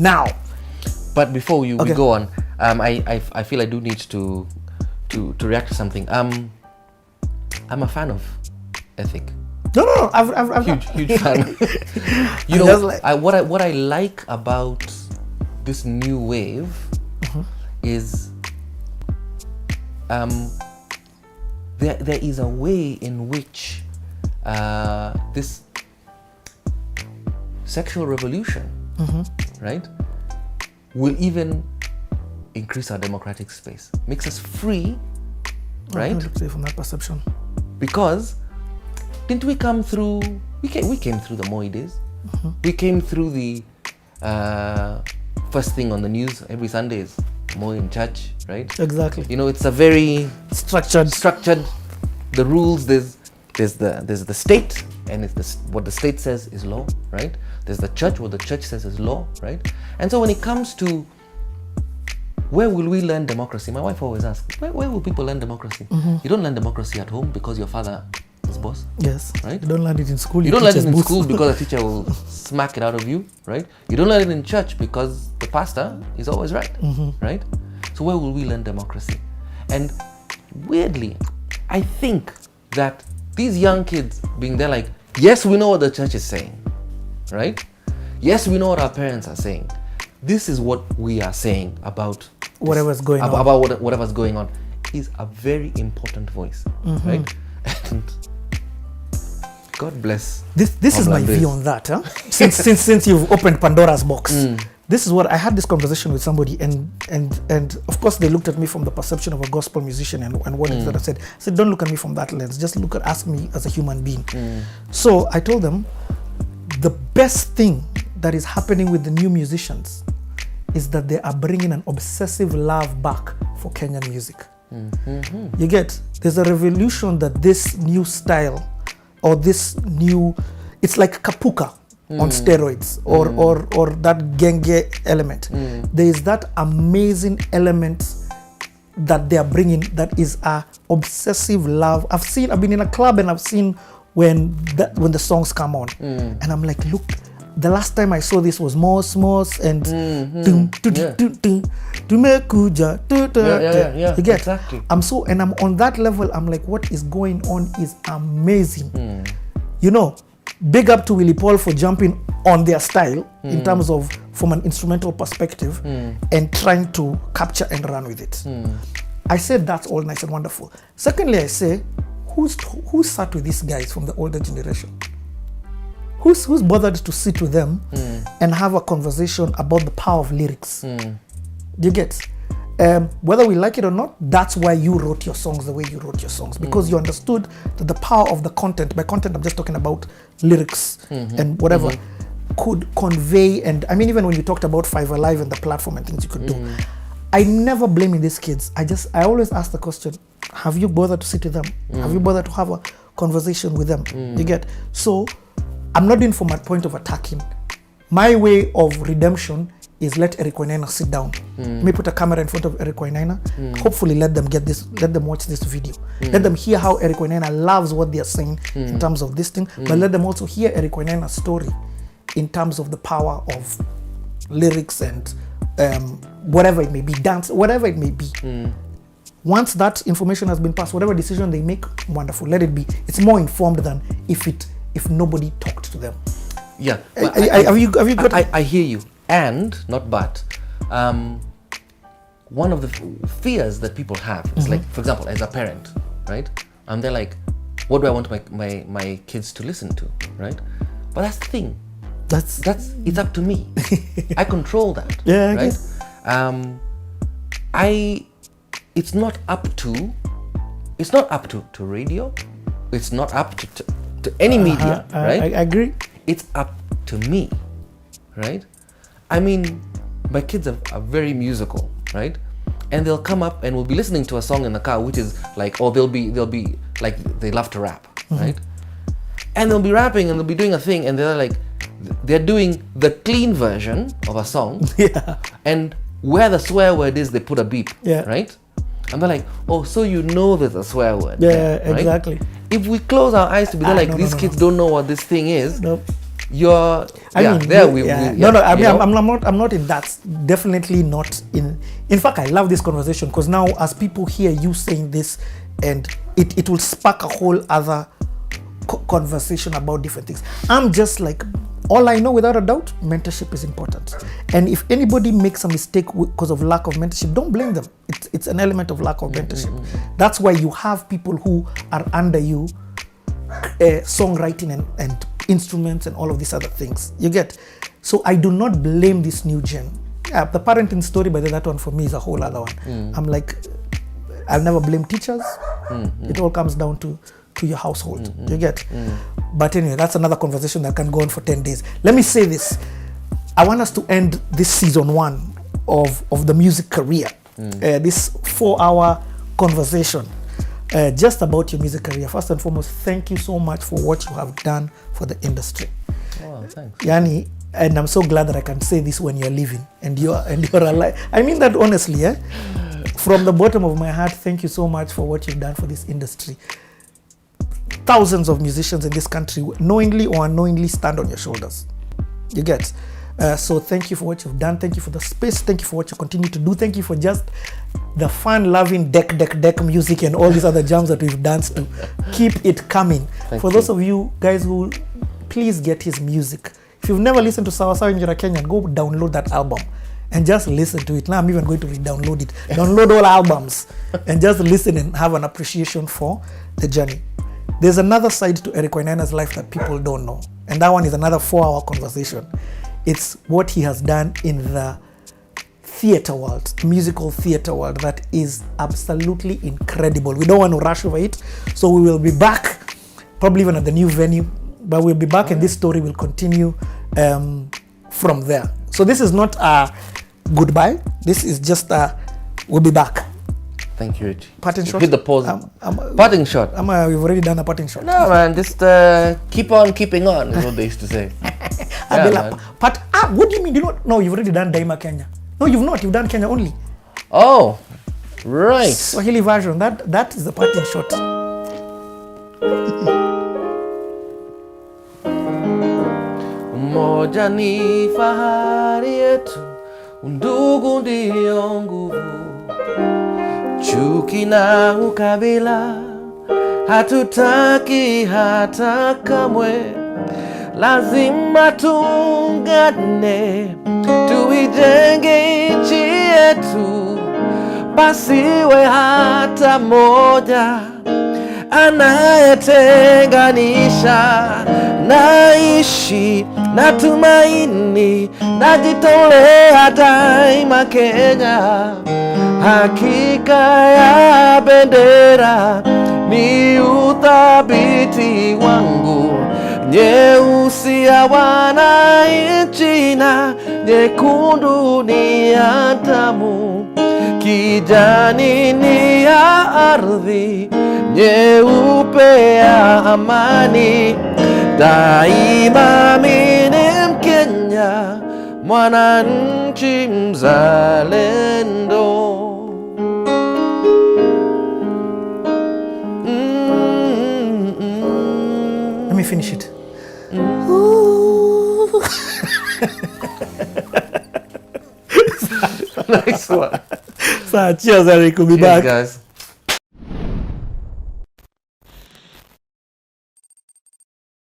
now. But before we go on, I feel I do need to react to something. I'm a fan of Ethic. No. I've huge fan. You know, what I like about this new wave is there is a way in which this sexual revolution, right, will even increase our democratic space, makes us free, right? From that perception. Because didn't we come through? We came through the Moi days. We came through the first thing on the news every Sunday is Moi in church, right? Exactly. You know, it's a very structured. The rules. There's the state, and it's what the state says is law, right? There's the church. What the church says is law, right? And so when it comes to where will we learn democracy, my wife always asks, where will people learn democracy? You don't learn democracy at home because your father is boss. Yes. Right? You don't learn it in school. You don't learn it in school because the teacher will smack it out of you, right? You don't learn it in church because the pastor is always right, right? So where will we learn democracy? And weirdly, I think that these young kids being there like, yes, we know what the church is saying, right? Yes, we know what our parents are saying. This is what we are saying about whatever's going on. About whatever's going on is a very important voice, right? And God bless. This is my view on that. Huh? Since you've opened Pandora's box, this is what I had this conversation with somebody, and of course they looked at me from the perception of a gospel musician and what it is that I said, don't look at me from that lens. Just ask me as a human being. So I told them the best thing that is happening with the new musicians is that they are bringing an obsessive love back for Kenyan music. You get, there's a revolution that this new style or this new, it's like kapuka on steroids or that genge element. There is that amazing element that they are bringing that is a obsessive love. I've been in a club and I've seen when the songs come on and I'm like, look, the last time I saw this was Mos and yeah, you get, exactly. I'm on that level. I'm like, what is going on is amazing. You know, big up to Willie Paul for jumping on their style in terms of from an instrumental perspective and trying to capture and run with it. I said that's all nice and wonderful. Secondly, I say, who sat with these guys from the older generation? Who's bothered to sit with them and have a conversation about the power of lyrics? You get? Whether we like it or not, that's why you wrote your songs the way you wrote your songs, because you understood that the power of the content, by content I'm just talking about lyrics and whatever, could convey. And I mean, even when you talked about Five Alive and the platform and things you could do, I never blaming these kids. I always ask the question, have you bothered to sit with them? Have you bothered to have a conversation with them? You get? So I'm not doing from my point of attacking. My way of redemption is let Eric Wainaina sit down. Me put a camera in front of Eric Wainaina. Hopefully let them get this, let them watch this video. Let them hear how Eric Wainaina loves what they are saying in terms of this thing, but let them also hear Eric Wainaina's story in terms of the power of lyrics and whatever it may be, dance, whatever it may be. Once that information has been passed, whatever decision they make, wonderful, let it be. It's more informed than if nobody talked to them. Yeah. Have you got? I hear you, and not but. One of the fears that people have is like, for example, as a parent, right? And they're like, what do I want my kids to listen to, right? But that's the thing. That's it's up to me. I control that. Yeah, I right? guess. It's not up to radio. It's not up to any media, right? I agree. It's up to me, right? I mean, my kids are very musical, right? And they'll come up and we'll be listening to a song in the car, which is like, or they'll be like, they love to rap, right? And they'll be rapping and they'll be doing a thing, and they're doing the clean version of a song, and where the swear word is, they put a beep, right? And they're like, oh, so you know there's a swear word. Yeah, right? exactly. If we close our eyes to be there, like, these kids don't know what this thing is, you're I yeah, mean, there you- we, yeah. we No, no. I you mean, know? I'm not in that. Definitely not in. In fact, I love this conversation because now, as people hear you saying this, and it will spark a whole other conversation about different things. I'm just like, all I know without a doubt, mentorship is important. And if anybody makes a mistake because of lack of mentorship, don't blame them. It's an element of lack of mentorship. That's why you have people who are under you, songwriting and instruments and all of these other things. You get? So I do not blame this new gen. The parenting story, by that one for me is a whole other one. I'm like, I'll never blame teachers. It all comes down to your household. You get? But anyway, that's another conversation that can go on for 10 days. Let me say this. I want us to end this season 1 of the music career. This 4-hour conversation just about your music career. First and foremost, thank you so much for what you have done for the industry. Oh, thanks. Yani, and I'm so glad that I can say this when you're living and you're alive. I mean that honestly, from the bottom of my heart, thank you so much for what you've done for this industry. Thousands of musicians in this country, knowingly or unknowingly, stand on your shoulders. You get? So thank you for what you've done. Thank you for the space. Thank you for what you continue to do. Thank you for just the fun-loving deck music and all these other jams that we've danced to. Keep it coming. For those of you guys who, please get his music. If you've never listened to Sawa Sawa, Nchi, Kenyan, go download that album and just listen to it. Now I'm even going to re-download it. Download all albums and just listen and have an appreciation for the journey. There's another side to Eric Wainaina's life that people don't know. And that one is another 4-hour conversation. It's what he has done in the theater world, musical theater world, that is absolutely incredible. We don't want to rush over it. So we will be back, probably even at the new venue, but we'll be back and this story will continue from there. So this is not a goodbye. This is just a, we'll be back. Thank you, Richie. Parting shot? Hit the pause. Parting shot. We've already done a parting shot. No, man, just keep on keeping on is what they used to say. What do you mean? No, you've already done Daima Kenya. No, you've not. You've done Kenya only. Oh, right. Swahili version. That is the parting shot. Umoja ni fahari yetu, undugu ndio nguvu. Chuki na ukabila hatutaki hata kamwe. Lazima tuungane, tuijenge nchi yetu. Pasiwe hata moja anayetenganisha. Naishi na tumaini, najitolea Daima Kenya. Hakika ya bendera ni uthabiti wangu. Nyeusi ya wananchi na nyekundu ni ya damu. Kijani ni ya ardhi, nyeupe ya amani. Daima mimi ni Mkenya, mwananchi mzalendo. Let me finish it. Nice one. So, cheers, Eric. We'll be back. Guys.